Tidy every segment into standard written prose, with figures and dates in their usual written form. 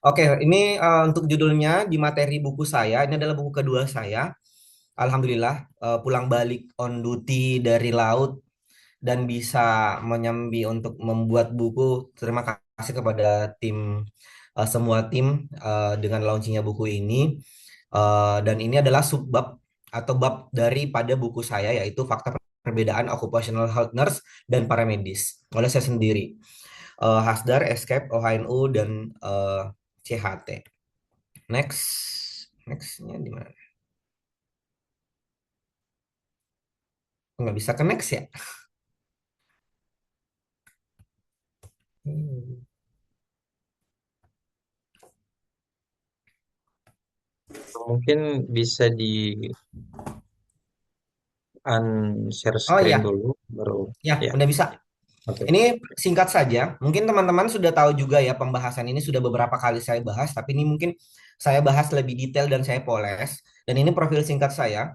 Oke, ini untuk judulnya di materi buku saya. Ini adalah buku kedua saya. Alhamdulillah, pulang balik on duty dari laut dan bisa menyambi untuk membuat buku. Terima kasih kepada semua tim dengan launchingnya buku ini. Dan ini adalah subbab atau bab daripada buku saya, yaitu fakta perbedaan occupational health nurse dan paramedis oleh saya sendiri. Hasdar, Escape, OHNU, dan CHT. Nextnya di mana? Nggak bisa ke next ya? Hmm. Mungkin bisa di share Oh screen iya, dulu, baru ya ya. udah bisa. Oke. Ini singkat saja. Mungkin teman-teman sudah tahu juga ya pembahasan ini sudah beberapa kali saya bahas, tapi ini mungkin saya bahas lebih detail dan saya poles. Dan ini profil singkat saya.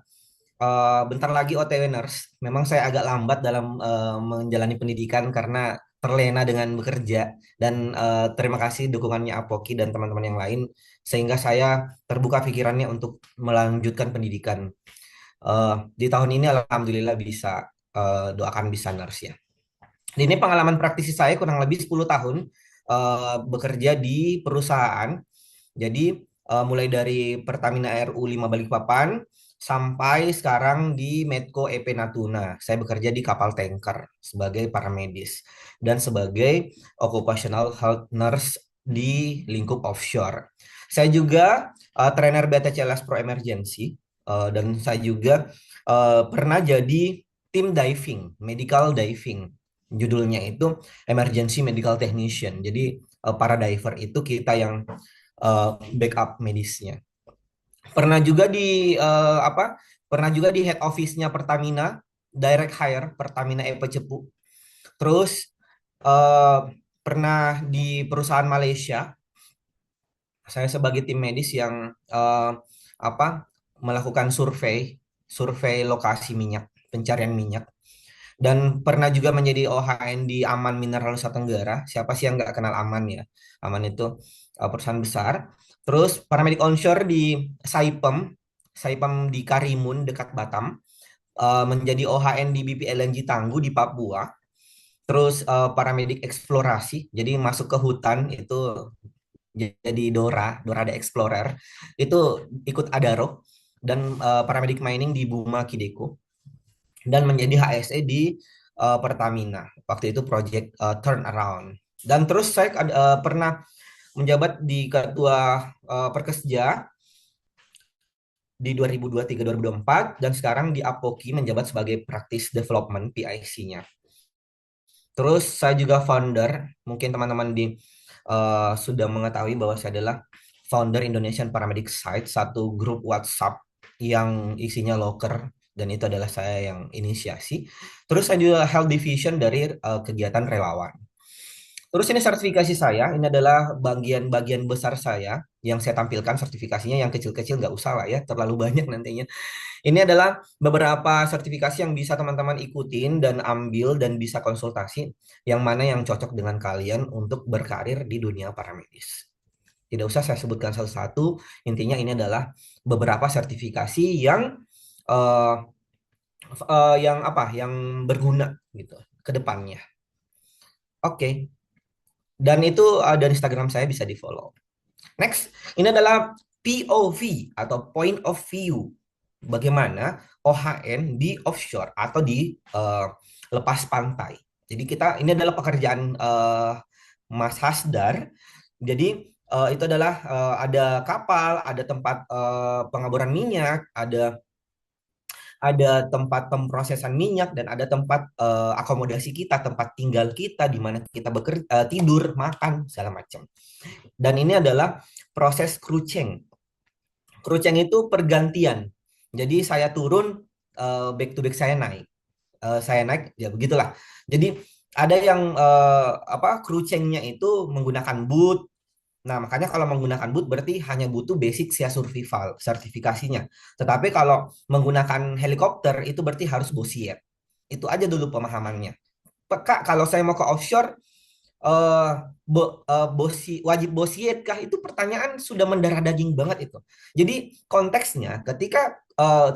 Bentar lagi OTW Nurse. Memang saya agak lambat dalam menjalani pendidikan karena terlena dengan bekerja dan terima kasih dukungannya Apoki dan teman-teman yang lain sehingga saya terbuka pikirannya untuk melanjutkan pendidikan. Di tahun ini alhamdulillah bisa doakan bisa nurse ya. Ini pengalaman praktisi saya kurang lebih 10 tahun bekerja di perusahaan. Jadi mulai dari Pertamina RU 5 Balikpapan sampai sekarang di Medco EP Natuna. Saya bekerja di kapal tanker sebagai paramedis dan sebagai occupational health nurse di lingkup offshore. Saya juga trainer BTCLS Pro Emergency dan saya juga pernah jadi tim diving, medical diving. Judulnya itu Emergency Medical Technician. Jadi para diver itu kita yang backup medisnya. Pernah juga di apa? Pernah juga di head office-nya Pertamina, direct hire Pertamina EP Cepu. Terus eh, pernah di perusahaan Malaysia, saya sebagai tim medis yang apa? Melakukan survei lokasi minyak, pencarian minyak. Dan pernah juga menjadi OHN di Aman Mineral Nusa Tenggara. Siapa sih yang nggak kenal Aman ya? Aman itu perusahaan besar. Terus paramedik onshore di Saipem, Saipem di Karimun dekat Batam. Menjadi OHN di BP LNG Tangguh di Papua. Terus paramedik eksplorasi, jadi masuk ke hutan itu jadi Dora the Explorer. Itu ikut Adaro dan paramedik mining di Buma Kideko dan menjadi HSE di Pertamina. Waktu itu project turnaround. Dan terus saya pernah menjabat di ketua Perkesja di 2023-2024 dan sekarang di Apoki menjabat sebagai Practice Development PIC-nya. Terus saya juga founder, mungkin teman-teman sudah mengetahui bahwa saya adalah founder Indonesian Paramedic Site, satu grup WhatsApp yang isinya loker dan itu adalah saya yang inisiasi. Terus saya juga health division dari kegiatan relawan. Terus ini sertifikasi saya, ini adalah bagian-bagian besar saya yang saya tampilkan sertifikasinya, yang kecil-kecil nggak usah lah ya, terlalu banyak nantinya. Ini adalah beberapa sertifikasi yang bisa teman-teman ikutin dan ambil dan bisa konsultasi yang mana yang cocok dengan kalian untuk berkarir di dunia paramedis. Tidak usah saya sebutkan satu-satu, intinya ini adalah beberapa sertifikasi eh, yang apa? Yang berguna gitu ke depannya. Oke. Dan itu dari Instagram saya bisa di-follow. Next, ini adalah POV atau point of view. Bagaimana OHN di offshore atau di lepas pantai. Jadi ini adalah pekerjaan Mas Hasdar. Jadi itu adalah ada kapal, ada tempat pengaburan minyak, ada tempat pemrosesan minyak dan ada tempat akomodasi kita, tempat tinggal kita di mana kita bekerja, tidur, makan segala macam. Dan ini adalah proses kruceng. Kruceng itu pergantian. Jadi saya turun, back to back saya naik. Saya naik, ya begitulah. Jadi ada yang apa krucengnya itu menggunakan boot. Nah, makanya kalau menggunakan boot berarti hanya butuh basic SEA survival sertifikasinya. Tetapi kalau menggunakan helikopter itu berarti harus Bosiet. Itu aja dulu pemahamannya. Kak, kalau saya mau ke offshore, eh wajib bosiet kah, itu pertanyaan sudah mendarah daging banget itu. Jadi konteksnya ketika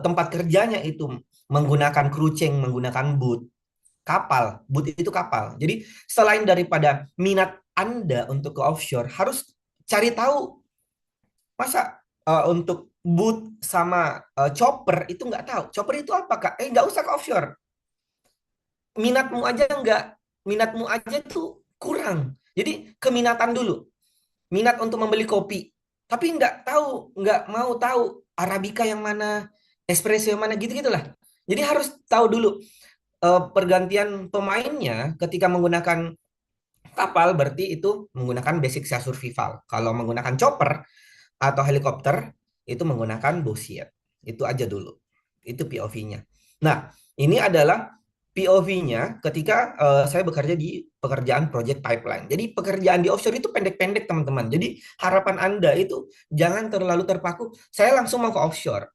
tempat kerjanya itu menggunakan kruceng, menggunakan boot itu kapal. Jadi selain daripada minat Anda untuk ke offshore, harus cari tahu. Masa untuk boot sama chopper itu nggak tahu. Chopper itu apa, Kak? Nggak usah ke offshore. Minatmu aja nggak, minatmu aja tuh kurang. Jadi keminatan dulu. Minat untuk membeli kopi. Tapi nggak tahu, nggak mau tahu Arabica yang mana, espresso yang mana, gitu-gitulah. Jadi harus tahu dulu pergantian pemainnya ketika menggunakan kapal, berarti itu menggunakan basic sea survival. Kalau menggunakan chopper atau helikopter itu menggunakan Bosiet. Itu aja dulu. Itu POV-nya. Nah, ini adalah POV-nya ketika saya bekerja di pekerjaan project pipeline. Jadi pekerjaan di offshore itu pendek-pendek, teman-teman. Jadi harapan Anda itu jangan terlalu terpaku. Saya langsung mau ke offshore.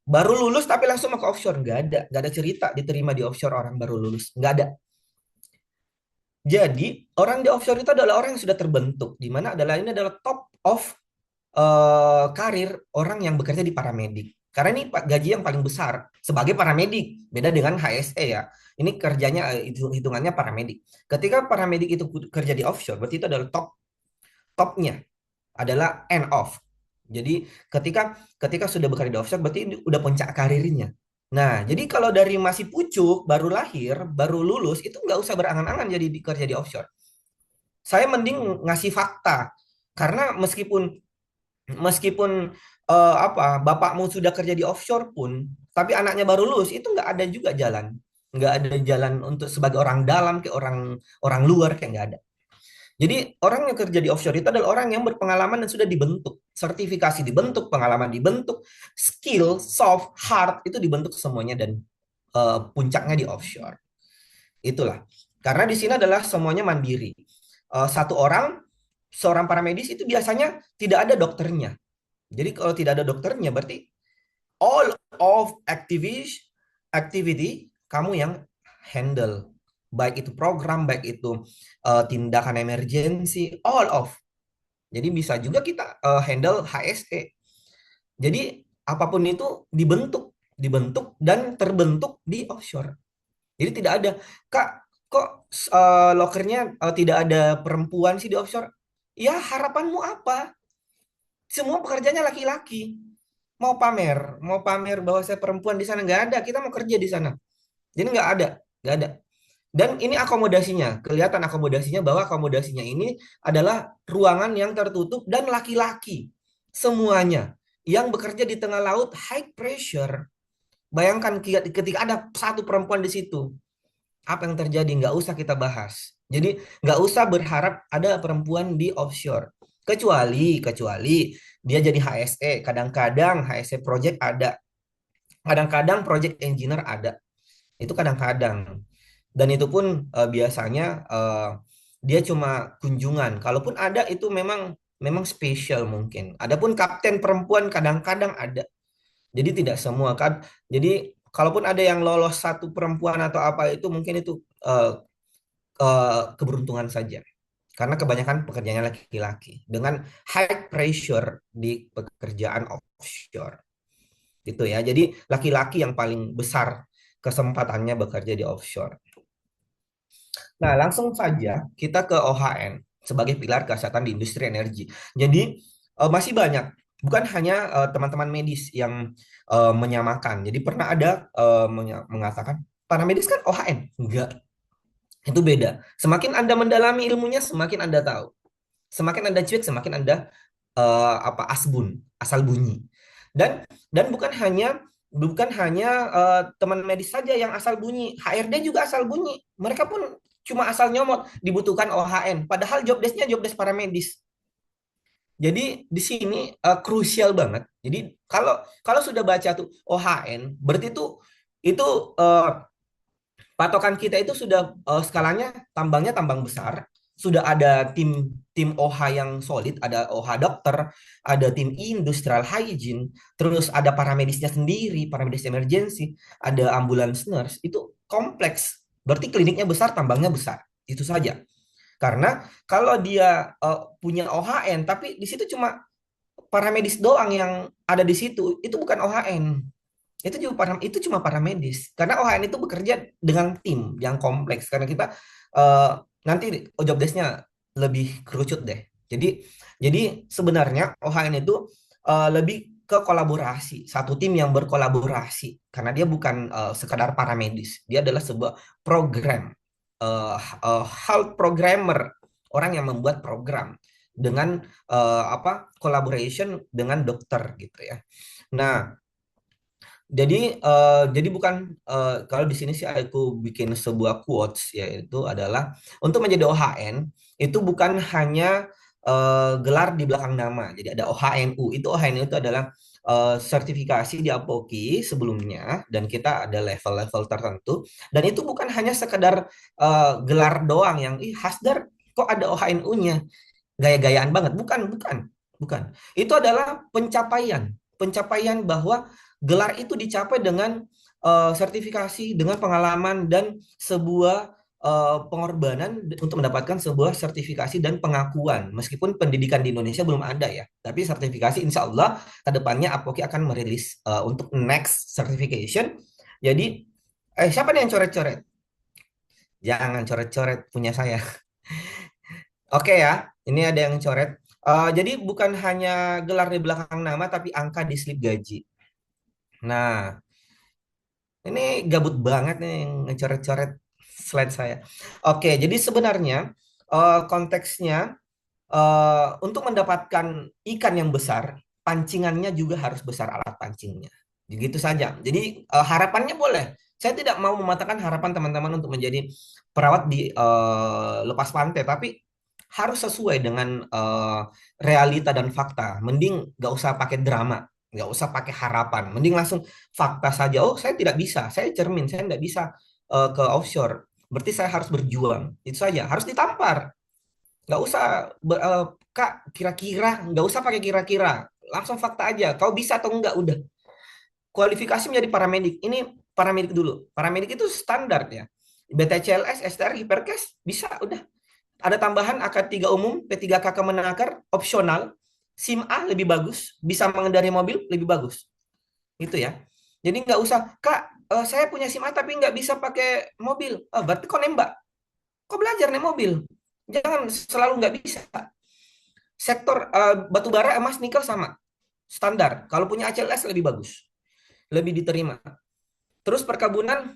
Baru lulus tapi langsung mau ke offshore. Nggak ada cerita diterima di offshore orang baru lulus. Nggak ada. Jadi orang di offshore itu adalah orang yang sudah terbentuk. Di mana adalah ini adalah top of karir orang yang bekerja di paramedik. Karena ini gaji yang paling besar sebagai paramedik. Beda dengan HSE ya. Ini kerjanya hitungannya paramedik. Ketika paramedik itu kerja di offshore, berarti itu adalah topnya adalah end off. Jadi ketika ketika sudah bekerja di offshore, berarti ini udah puncak karirnya. Nah, jadi kalau dari masih pucuk, baru lahir, baru lulus, itu nggak usah berangan-angan jadi kerja di offshore. Saya mending ngasih fakta. Karena meskipun meskipun apa bapakmu sudah kerja di offshore pun, tapi anaknya baru lulus, itu nggak ada juga jalan, nggak ada jalan untuk sebagai orang dalam kayak orang orang luar, kayak nggak ada. Jadi orang yang kerja di offshore itu adalah orang yang berpengalaman dan sudah dibentuk, sertifikasi dibentuk, pengalaman dibentuk, skill, soft, hard itu dibentuk semuanya, dan puncaknya di offshore. Itulah. Karena di sini adalah semuanya mandiri. Satu orang, seorang paramedis itu biasanya tidak ada dokternya. Jadi kalau tidak ada dokternya, berarti all of activity kamu yang handle. Baik itu program, baik itu tindakan emergensi, all of. Jadi bisa juga kita handle HSE. Jadi apapun itu dibentuk dan terbentuk di offshore. Jadi tidak ada, Kak, kok lokernya tidak ada perempuan sih di offshore? Ya harapanmu apa? Semua pekerjaannya laki-laki. Mau pamer bahwa saya perempuan di sana, nggak ada. Kita mau kerja di sana. Jadi nggak ada. Dan ini akomodasinya, kelihatan akomodasinya bahwa akomodasinya ini adalah ruangan yang tertutup dan laki-laki semuanya yang bekerja di tengah laut high pressure. Bayangkan ketika ada satu perempuan di situ, apa yang terjadi? Nggak usah kita bahas. Jadi nggak usah berharap ada perempuan di offshore. Kecuali dia jadi HSE. Kadang-kadang HSE project ada. Kadang-kadang project engineer ada. Itu kadang-kadang. Dan itu pun biasanya dia cuma kunjungan. Kalaupun ada itu memang memang spesial mungkin. Adapun kapten perempuan kadang-kadang ada. Jadi tidak semua kan. Jadi kalaupun ada yang lolos satu perempuan atau apa, itu mungkin itu keberuntungan saja. Karena kebanyakan pekerjaannya laki-laki dengan high pressure di pekerjaan offshore. Gitu ya. Jadi laki-laki yang paling besar kesempatannya bekerja di offshore. Nah, langsung saja kita ke OHN sebagai pilar kesehatan di industri energi. Jadi masih banyak, bukan hanya teman-teman medis yang menyamakan. Jadi pernah ada mengatakan para medis kan OHN. Enggak, itu beda. Semakin Anda mendalami ilmunya, semakin Anda tahu. Semakin Anda cuek, semakin Anda apa asbun, asal bunyi. Dan bukan hanya teman medis saja yang asal bunyi, HRD juga asal bunyi. Mereka pun cuma asal nyomot dibutuhkan OHN, padahal job desk-nya job desk para medis. Jadi di sini krusial banget. Jadi kalau kalau sudah baca tuh OHN, berarti itu eh, patokan kita itu sudah skalanya tambangnya tambang besar, sudah ada tim tim OH yang solid, ada OH dokter, ada tim industrial hygiene, terus ada paramedisnya sendiri, paramedis emergency, ada ambulance nurse, itu kompleks. Berarti kliniknya besar, tambangnya besar. Itu saja. Karena kalau dia punya OHN, tapi di situ cuma paramedis doang yang ada di situ, itu bukan OHN. Itu cuma paramedis. Karena OHN itu bekerja dengan tim yang kompleks. Karena kita eh, nanti job desk-nya lebih kerucut deh. Jadi sebenarnya OHN itu lebih ke kolaborasi, satu tim yang berkolaborasi. Karena dia bukan sekadar paramedis, dia adalah sebuah program, health programmer, orang yang membuat program dengan collaboration dengan dokter gitu ya. Nah, jadi bukan, kalau di sini sih aku bikin sebuah quotes, yaitu adalah untuk menjadi OHN itu bukan hanya gelar di belakang nama. Jadi ada OHNU. Itu OHNU itu adalah sertifikasi di Apoki sebelumnya, dan kita ada level-level tertentu. Dan itu bukan hanya sekedar gelar doang yang Hasdar kok ada OHNU-nya, gaya-gayaan banget. Bukan, bukan, bukan. Itu adalah pencapaian, pencapaian bahwa gelar itu dicapai dengan sertifikasi, dengan pengalaman dan sebuah pengorbanan untuk mendapatkan sebuah sertifikasi dan pengakuan. Meskipun pendidikan di Indonesia belum ada ya, tapi sertifikasi insya Allah ke depannya Apoki akan merilis untuk next certification. Jadi, siapa nih yang coret-coret? Jangan coret-coret punya saya. Oke ya, ini ada yang coret. Jadi bukan hanya gelar di belakang nama, tapi angka di slip gaji. Nah, ini gabut banget nih yang ngecoret-coret slide saya. Oke, jadi sebenarnya konteksnya, untuk mendapatkan ikan yang besar, pancingannya juga harus besar alat pancingnya. Begitu saja. Jadi harapannya boleh. Saya tidak mau mematahkan harapan teman-teman untuk menjadi perawat di lepas pantai, tapi harus sesuai dengan realita dan fakta. Mending nggak usah pakai drama, nggak usah pakai harapan. Mending langsung fakta saja. Oh, saya tidak bisa. Saya cermin, saya tidak bisa ke offshore. Berarti saya harus berjuang. Itu saja. Harus ditampar. Nggak usah Kak, kira-kira. Nggak usah pakai kira-kira. Langsung fakta aja. Kau bisa atau enggak? Udah. Kualifikasi menjadi paramedik. Ini paramedik dulu. Paramedik itu standar ya. BTCLS, STR, Hiperkes, bisa. Udah. Ada tambahan AK3 umum, P3K Kemenaker, opsional. SIM A lebih bagus, bisa mengendari mobil lebih bagus. Itu ya. Jadi nggak usah, Kak, saya punya SIM A tapi nggak bisa pakai mobil. Berarti kok nembak? Kok belajar nih mobil? Jangan selalu nggak bisa. Sektor batu bara, emas, nikel sama. Standar. Kalau punya ACLS lebih bagus. Lebih diterima. Terus perkebunan,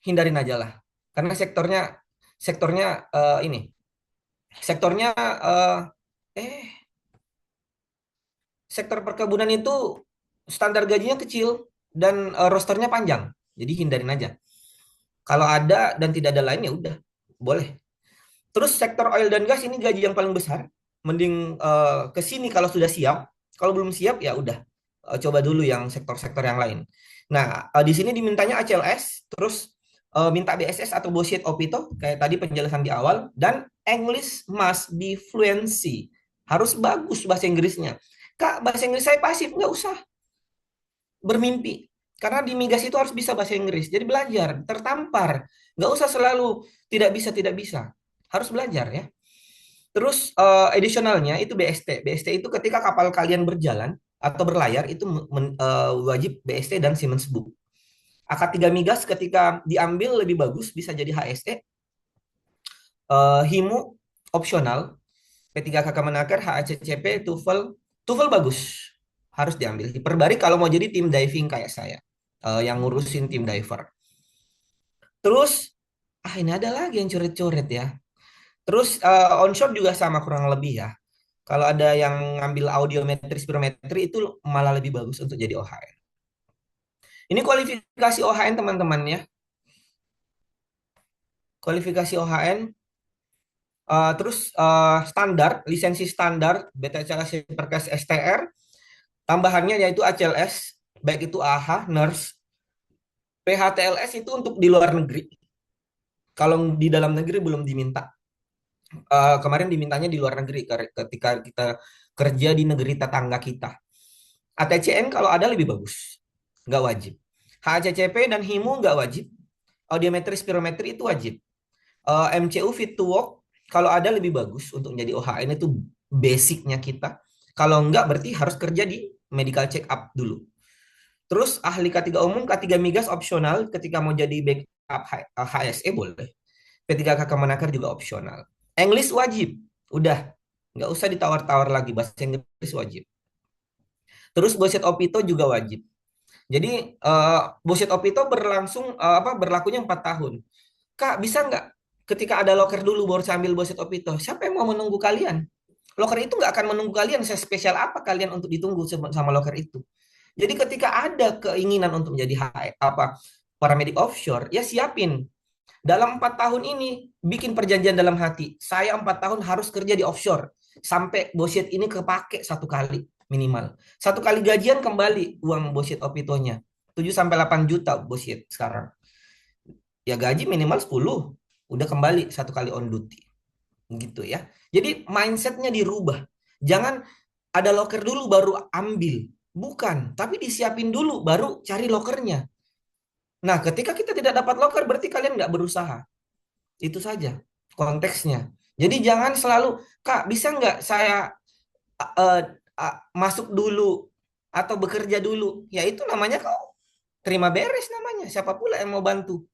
hindarin aja lah. Karena sektornya sektornya ini. Sektornya eh sektor perkebunan itu standar gajinya kecil dan rosternya panjang. Jadi hindarin aja. Kalau ada dan tidak ada lain ya udah, boleh. Terus sektor oil dan gas ini gaji yang paling besar. Mending ke sini kalau sudah siap. Kalau belum siap ya udah, coba dulu yang sektor-sektor yang lain. Nah, di sini dimintanya ACLS, terus minta BSS atau Bullshit Opito kayak tadi penjelasan di awal, dan English must be fluency. Harus bagus bahasa Inggrisnya. Kak, bahasa Inggris saya pasif, nggak usah bermimpi. Karena di migas itu harus bisa bahasa Inggris. Jadi belajar, tertampar. Nggak usah selalu tidak bisa, tidak bisa. Harus belajar ya. Terus additionalnya itu BST. BST itu ketika kapal kalian berjalan atau berlayar itu wajib BST dan Siemens Book. AK3 migas ketika diambil lebih bagus bisa jadi HSE. HIMU opsional. P3K Kemenaker, HACCP, TOEFL. TOEFL bagus. Harus diambil. Diperbari kalau mau jadi tim diving kayak saya. Yang ngurusin tim diver. Terus, ini ada lagi yang coret-coret ya. Terus onshore juga sama kurang lebih ya. Kalau ada yang ngambil audiometri, spirometri itu malah lebih bagus untuk jadi OHN. Ini kualifikasi OHN teman-teman ya. Kualifikasi OHN. Terus standar, lisensi standar, BTCLS, Perkes, STR. Tambahannya yaitu ACLS, baik itu AH, nurse. PHTLS itu untuk di luar negeri. Kalau di dalam negeri belum diminta. Kemarin dimintanya di luar negeri ketika kita kerja di negeri tetangga kita. ATCN kalau ada lebih bagus, nggak wajib. HACCP dan HIMU nggak wajib. Audiometri, spirometri itu wajib. MCU fit to work, Kalau ada lebih bagus untuk menjadi OHN itu basicnya kita. Kalau enggak berarti harus kerja di medical check up dulu. Terus ahli K3 umum, K3 migas opsional ketika mau jadi backup HSE boleh. P3K Kemenaker juga opsional. English wajib. Udah, nggak usah ditawar-tawar lagi, bahasa Inggris wajib. Terus Boset Opito juga wajib. Jadi Boset Opito berlakunya 4 tahun. Kak, bisa nggak ketika ada loker dulu baru saya ambil Boset Opito? Siapa yang mau menunggu kalian? Loker itu nggak akan menunggu kalian. Saya spesial apa kalian untuk ditunggu sama loker itu? Jadi ketika ada keinginan untuk menjadi paramedik offshore, ya siapin. Dalam 4 tahun ini, bikin perjanjian dalam hati. Saya 4 tahun harus kerja di offshore. Sampai bosiet ini kepake 1 kali minimal. 1 kali gajian kembali uang bosiet opitonya. 7 sampai 8 juta bosiet sekarang. Ya gaji minimal 10. Udah kembali 1 kali on duty. Gitu ya. Jadi mindsetnya dirubah. Jangan ada loker dulu baru ambil. Bukan. Tapi disiapin dulu baru cari lokernya. Nah, ketika kita tidak dapat loker berarti kalian nggak berusaha. Itu saja konteksnya. Jadi jangan selalu, Kak, bisa nggak saya uh, masuk dulu atau bekerja dulu? Ya itu namanya kau terima beres namanya. Siapa pula yang mau bantu?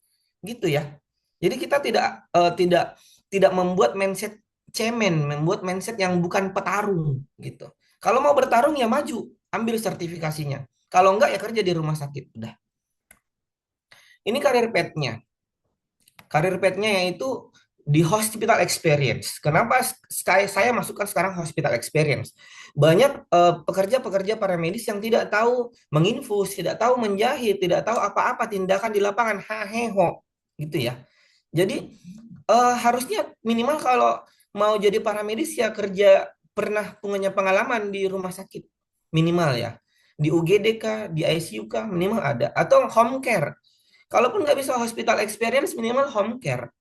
Gitu ya. Jadi kita tidak tidak membuat mindset cemen, membuat mindset yang bukan petarung gitu. Kalau mau bertarung ya maju, ambil sertifikasinya. Kalau enggak ya kerja di rumah sakit. Udah. Ini karir petnya. Karir petnya yaitu di hospital experience. Kenapa saya masukkan sekarang hospital experience? Banyak pekerja-pekerja paramedis yang tidak tahu menginfus, tidak tahu menjahit, tidak tahu apa-apa tindakan di lapangan, haheho, gitu ya. Jadi harusnya minimal kalau mau jadi paramedis ya kerja pernah punya pengalaman di rumah sakit minimal ya. Di UGD kah, di ICU kah, minimal ada. Atau home care. Kalaupun nggak bisa hospital experience, minimal home care.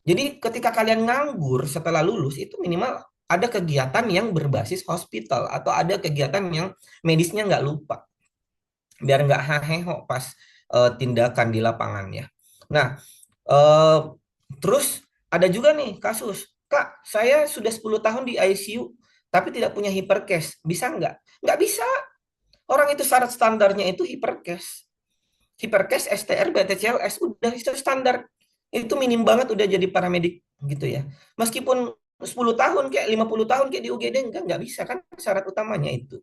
Jadi ketika kalian nganggur setelah lulus, itu minimal ada kegiatan yang berbasis hospital atau ada kegiatan yang medisnya nggak lupa. Biar nggak haheho pas tindakan di lapangan ya. Nah, eh, terus ada juga nih kasus, Kak, saya sudah 10 tahun di ICU, tapi tidak punya hipercase. Bisa nggak? Nggak bisa. Orang itu syarat standarnya itu hipercase. Hipercase, STR, BTCLS udah itu standar. Itu minim banget udah jadi paramedik gitu ya. Meskipun 10 tahun kayak 50 tahun kayak di UGD enggak bisa kan syarat utamanya itu.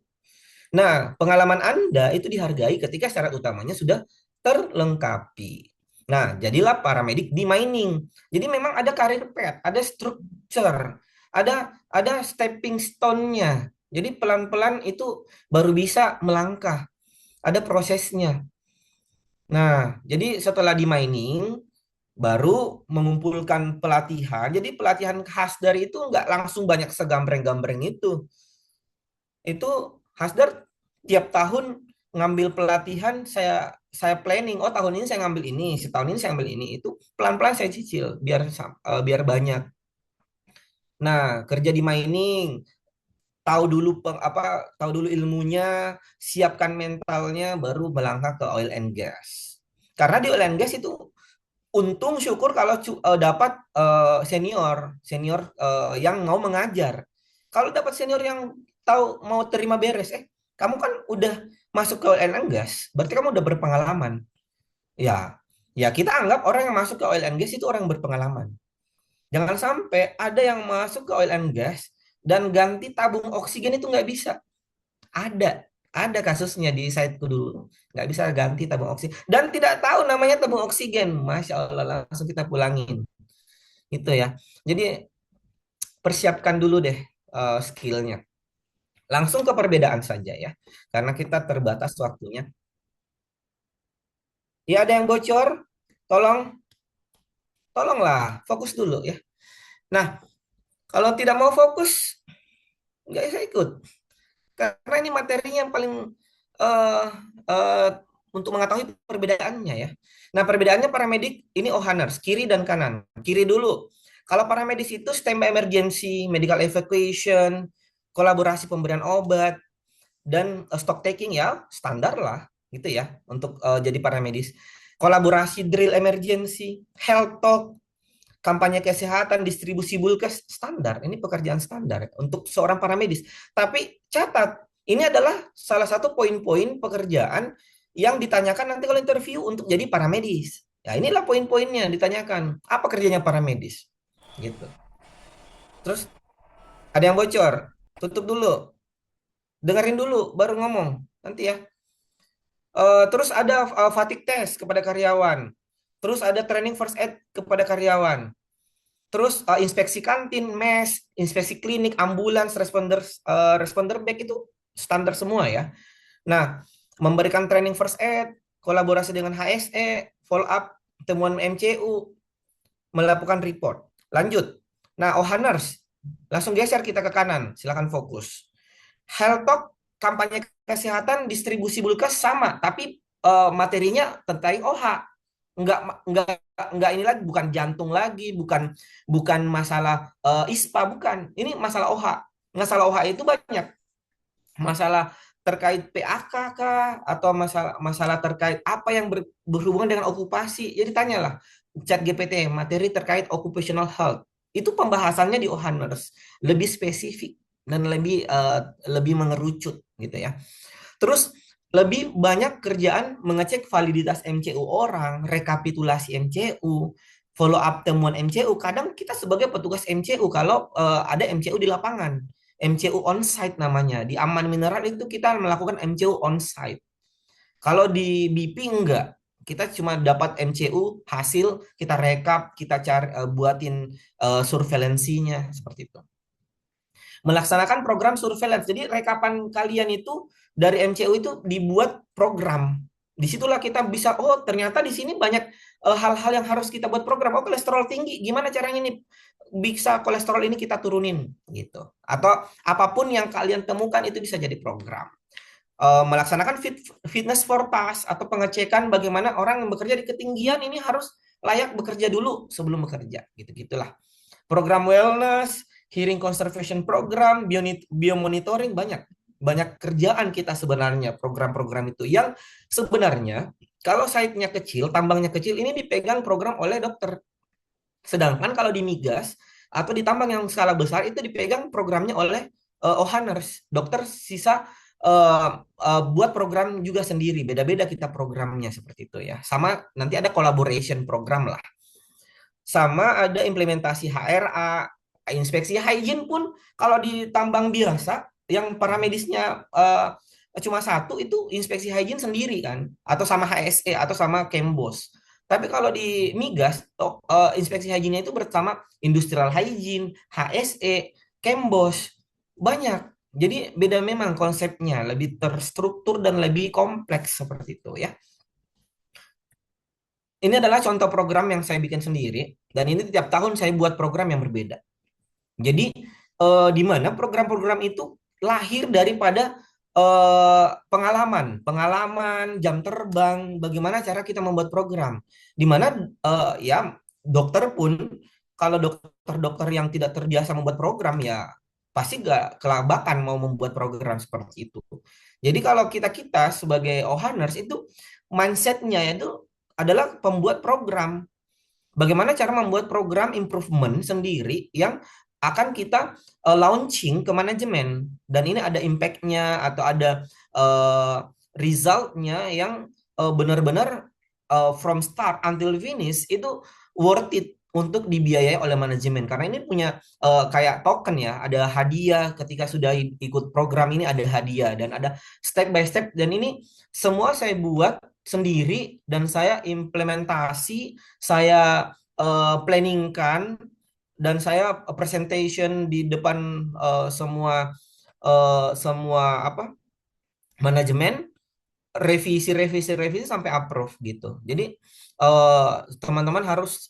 Nah, pengalaman Anda itu dihargai ketika syarat utamanya sudah terlengkapi. Nah, jadilah paramedik di mining. Jadi memang ada karir path, ada structure, ada stepping stone-nya. Jadi pelan-pelan itu baru bisa melangkah. Ada prosesnya. Nah, jadi setelah di mining, baru mengumpulkan pelatihan. Jadi pelatihan khas dari itu nggak langsung banyak segambreng-gambreng itu. Itu Hasdar tiap tahun ngambil pelatihan, saya planning, oh tahun ini saya ngambil ini, setahun ini saya ngambil ini. Itu pelan-pelan saya cicil biar banyak. Nah, kerja di mining, tahu dulu ilmunya, siapkan mentalnya, baru melangkah ke oil and gas. Karena di oil and gas itu untung syukur kalau dapat senior senior yang mau mengajar. Kalau dapat senior yang tahu mau terima beres, kamu kan udah masuk ke oil and gas, berarti kamu udah berpengalaman. Ya, ya kita anggap orang yang masuk ke oil and gas itu orang berpengalaman. Jangan sampai ada yang masuk ke oil and gas dan ganti tabung oksigen itu nggak bisa. Ada, ada kasusnya di siteku dulu. Nggak bisa ganti tabung oksigen. Dan tidak tahu namanya tabung oksigen. Masya Allah, langsung kita pulangin. Itu ya. Jadi persiapkan dulu deh skillnya. Langsung ke perbedaan saja ya. Karena kita terbatas waktunya. Ya ada yang bocor, tolong, tolonglah fokus dulu ya. Nah, kalau tidak mau fokus, nggak bisa ikut. Karena ini materinya yang paling eh eh, untuk mengetahui perbedaannya ya. Nah, perbedaannya paramedik ini Ohaners, kiri dan kanan. Kiri dulu. Kalau paramedis itu standby emergency, medical evacuation, kolaborasi pemberian obat, dan stock taking ya standar lah gitu ya untuk jadi paramedis. Kolaborasi drill emergency, health talk, kampanye kesehatan, distribusi bulkes standar. Ini pekerjaan standar untuk seorang paramedis. Tapi catat, ini adalah salah satu poin-poin pekerjaan yang ditanyakan nanti kalau interview untuk jadi paramedis. Ya, inilah poin-poinnya ditanyakan. Apa kerjanya paramedis? Gitu. Terus ada yang bocor. Tutup dulu. Dengerin dulu baru ngomong. Nanti ya. Terus ada fatigue test kepada karyawan. Terus ada training first aid kepada karyawan. Terus inspeksi kantin, mes, inspeksi klinik, ambulans, responder back itu standar semua ya. Nah, memberikan training first aid, kolaborasi dengan HSE, follow up temuan MCU, melakukan report. Lanjut. Nah, Ohaners, langsung geser kita ke kanan. Silakan fokus. Health Talk, kampanye kesehatan, distribusi bulkas sama, tapi materinya tentang OH. Enggak, enggak, enggak ini lagi, bukan jantung lagi, bukan masalah ISPA, bukan. Ini masalah OH. Masalah OH itu banyak. Masalah terkait PAK kah atau masalah masalah terkait apa yang berhubungan dengan okupasi. Jadi tanyalah Chat GPT materi terkait occupational health. Itu pembahasannya di Ohaners lebih spesifik dan lebih mengerucut gitu ya. Terus lebih banyak kerjaan mengecek validitas MCU orang, rekapitulasi MCU, follow up temuan MCU. Kadang kita sebagai petugas MCU kalau ada MCU di lapangan, MCU on-site namanya. Di Aman Mineral itu kita melakukan MCU on-site. Kalau di BP enggak. Kita cuma dapat MCU, hasil, kita rekap, kita cari buatin surveillansinya seperti itu. Melaksanakan program surveillance. Jadi rekapan kalian itu dari MCU itu dibuat program. Disitulah kita bisa, oh ternyata di sini banyak hal-hal yang harus kita buat program. Oh kolesterol tinggi, gimana caranya nih bisa kolesterol ini kita turunin gitu. Atau apapun yang kalian temukan itu bisa jadi program. Melaksanakan fitness for task atau pengecekan bagaimana orang yang bekerja di ketinggian ini harus layak bekerja dulu sebelum bekerja gitu gitulah. Program wellness, hearing conservation program, biomonitoring, banyak kerjaan kita sebenarnya program-program itu yang sebenarnya kalau site-nya kecil, tambangnya kecil ini dipegang program oleh dokter. Sedangkan kalau di migas atau di tambang yang skala besar itu dipegang programnya oleh Ohaners, dokter sisa buat program juga sendiri, beda-beda kita programnya seperti itu ya. Sama nanti ada collaboration program lah. Sama ada implementasi HRA, inspeksi hygiene pun kalau di tambang biasa yang paramedisnya cuma satu itu inspeksi hygiene sendiri kan, atau sama HSE atau sama Kembos. Tapi kalau di migas inspeksi hygiene itu bersama industrial hygiene, HSE, Kembos banyak. Jadi beda memang konsepnya, lebih terstruktur dan lebih kompleks seperti itu ya. Ini adalah contoh program yang saya bikin sendiri dan ini tiap tahun saya buat program yang berbeda. Jadi di mana program-program itu lahir daripada pengalaman jam terbang, bagaimana cara kita membuat program. Di mana ya dokter pun kalau dokter-dokter yang tidak terbiasa membuat program ya pasti gak kelabakan mau membuat program seperti itu. Jadi kalau kita sebagai Ohaners itu mindsetnya itu adalah pembuat program. Bagaimana cara membuat program improvement sendiri yang akan kita launching ke manajemen dan ini ada impact-nya atau ada uh, result-nya yang benar-benar from start until finish itu worth it untuk dibiayai oleh manajemen karena ini punya kayak token ya, ada hadiah ketika sudah ikut program ini, ada hadiah dan ada step by step dan ini semua saya buat sendiri dan saya implementasi, saya planningkan dan saya presentation di depan semua apa manajemen, revisi sampai approve gitu. Jadi teman-teman harus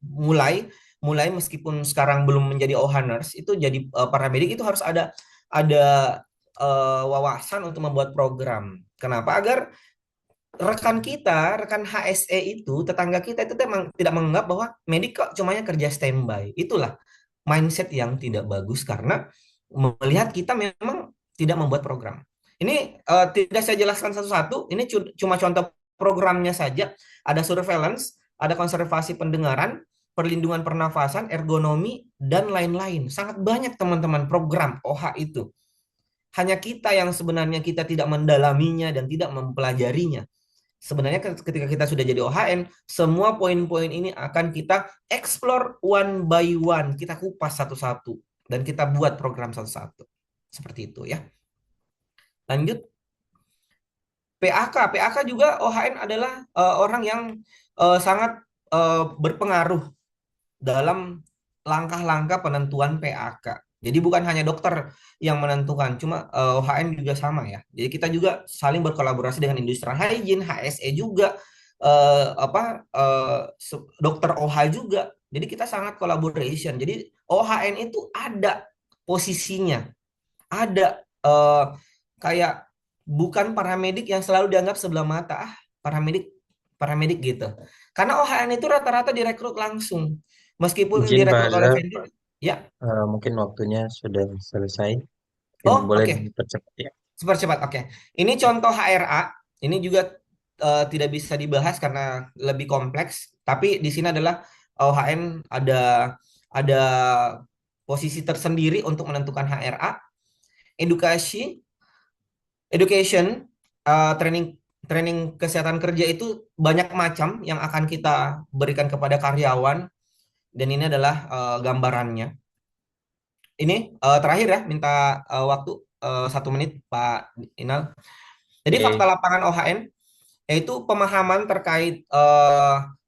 mulai mulai meskipun sekarang belum menjadi Ohaners itu jadi paramedik itu harus ada wawasan untuk membuat program. Kenapa? Agar rekan kita, rekan HSE itu, tetangga kita itu memang tidak menganggap bahwa medik kok cumanya kerja standby. Itulah mindset yang tidak bagus karena melihat kita memang tidak membuat program. Ini tidak saya jelaskan satu-satu, ini cuma contoh programnya saja. Ada surveillance, ada konservasi pendengaran, perlindungan pernafasan, ergonomi, dan lain-lain. Sangat banyak teman-teman program OH itu. Hanya kita yang sebenarnya kita tidak mendalaminya dan tidak mempelajarinya. Sebenarnya ketika kita sudah jadi OHN, semua poin-poin ini akan kita explore one by one. Kita kupas satu-satu. Dan kita buat program satu-satu. Seperti itu ya. Lanjut. PAK. PAK juga OHN adalah orang yang sangat berpengaruh dalam langkah-langkah penentuan PAK. Jadi bukan hanya dokter yang menentukan, cuma OHN juga sama ya. Jadi kita juga saling berkolaborasi dengan industrial hygiene, HSE juga, dokter OH juga. Jadi kita sangat collaboration. Jadi OHN itu ada posisinya, ada kayak bukan paramedik yang selalu dianggap sebelah mata, paramedik paramedik gitu. Karena OHN itu rata-rata direkrut langsung. Meskipun Izin Pak direkrut oleh Hazal, vendor, ya. mungkin waktunya sudah selesai. Mungkin Oh, boleh oke. dipercepat ya. Super cepat. Oke. Ini contoh HRA. Ini juga tidak bisa dibahas karena lebih kompleks. Tapi di sini adalah OHN ada posisi tersendiri untuk menentukan HRA. Edukasi, education, training training kesehatan kerja itu banyak macam yang akan kita berikan kepada karyawan. Dan ini adalah gambarannya. Ini terakhir ya, minta waktu 1 menit, Pak Inal. Jadi fakta Oke, lapangan OHN yaitu pemahaman terkait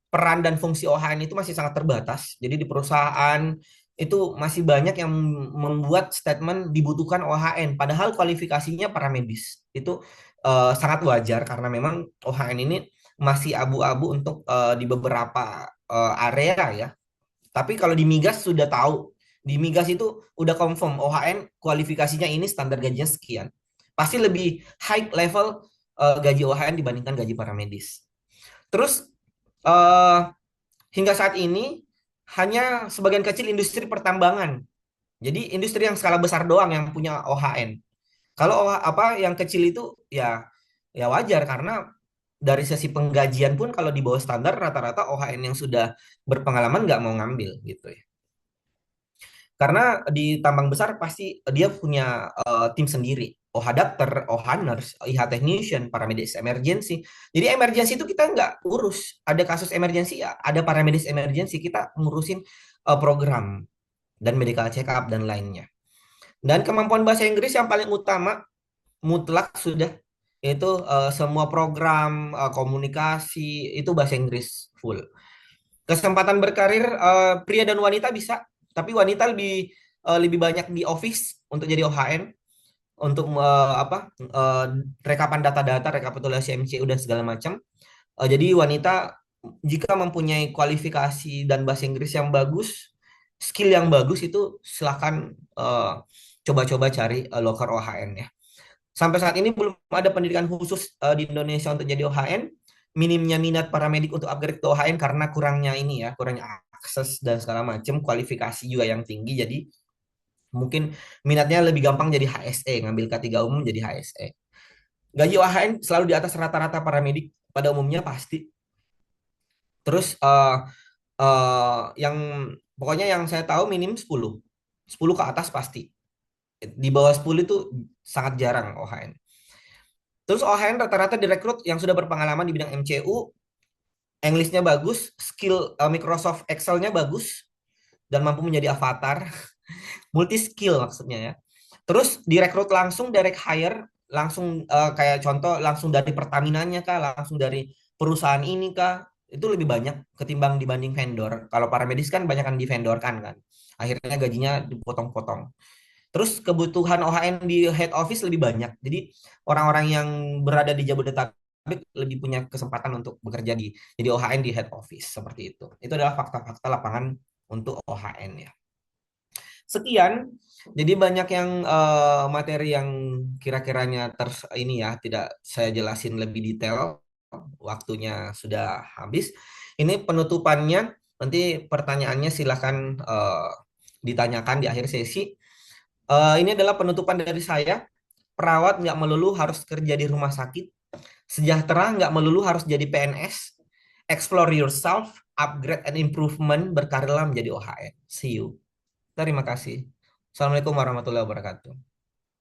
peran dan fungsi OHN itu masih sangat terbatas. Jadi di perusahaan itu masih banyak yang membuat statement dibutuhkan OHN, padahal kualifikasinya paramedis. Itu sangat wajar karena memang OHN ini masih abu-abu untuk di beberapa area ya. Tapi kalau di migas sudah tahu, di migas itu udah confirm OHN kualifikasinya ini standar gajinya sekian. Pasti lebih high level gaji OHN dibandingkan gaji paramedis. Terus eh, hingga saat ini hanya sebagian kecil industri pertambangan. Jadi industri yang skala besar doang yang punya OHN. Kalau apa yang kecil itu ya ya wajar karena dari sisi penggajian pun kalau di bawah standar rata-rata OHN yang sudah berpengalaman nggak mau ngambil gitu ya. Karena di tambang besar pasti dia punya tim sendiri. OH dokter, OH nurse, IH technician, paramedis emergency. Jadi emergency itu kita nggak urus. Ada kasus emergency, ya, ada paramedis emergency, kita ngurusin program dan medical check up dan lainnya. Dan kemampuan bahasa Inggris yang paling utama, mutlak sudah, yaitu semua program komunikasi itu bahasa Inggris full. Kesempatan berkarir pria dan wanita bisa, tapi wanita lebih banyak di office untuk jadi OHN, untuk rekapan data-data, rekapitulasi MCU dan segala macam. Jadi wanita jika mempunyai kualifikasi dan bahasa Inggris yang bagus, skill yang bagus itu silahkan coba-coba cari loker OHN ya. Sampai saat ini belum ada pendidikan khusus di Indonesia untuk jadi OHN. Minimnya minat paramedik untuk upgrade ke OHN karena kurangnya ini ya, kurangnya akses dan segala macam, kualifikasi juga yang tinggi. Jadi mungkin minatnya lebih gampang jadi HSE, ngambil K3 umum jadi HSE. Gaji OHN selalu di atas rata-rata paramedik pada umumnya pasti. Terus yang pokoknya yang saya tahu minim 10. 10 ke atas pasti. Di bawah 10 itu sangat jarang OHN. Terus OHN rata-rata direkrut yang sudah berpengalaman di bidang MCU, English-nya bagus, skill Microsoft Excel-nya bagus, dan mampu menjadi avatar, multi skill maksudnya ya. Terus direkrut langsung, direct hire, langsung kayak contoh langsung dari Pertamina-nya kah, langsung dari perusahaan ini kah, itu lebih banyak ketimbang dibanding vendor. Kalau paramedis kan banyak kan di vendor kan. Akhirnya gajinya dipotong-potong. Terus kebutuhan OHN di head office lebih banyak. Jadi orang-orang yang berada di Jabodetabek lebih punya kesempatan untuk bekerja di jadi OHN di head office seperti itu. Itu adalah fakta-fakta lapangan untuk OHN ya. Sekian. Jadi banyak yang materi yang kira-kiranya ini ya tidak saya jelasin lebih detail. Waktunya sudah habis. Ini penutupannya. Nanti pertanyaannya silahkan ditanyakan di akhir sesi. Ini adalah penutupan dari saya. Perawat nggak melulu harus kerja di rumah sakit. Sejahtera nggak melulu harus jadi PNS. Explore yourself. upgrade and improvement, berkarirlah menjadi OHM. See you. Terima kasih. Assalamualaikum warahmatullahi wabarakatuh.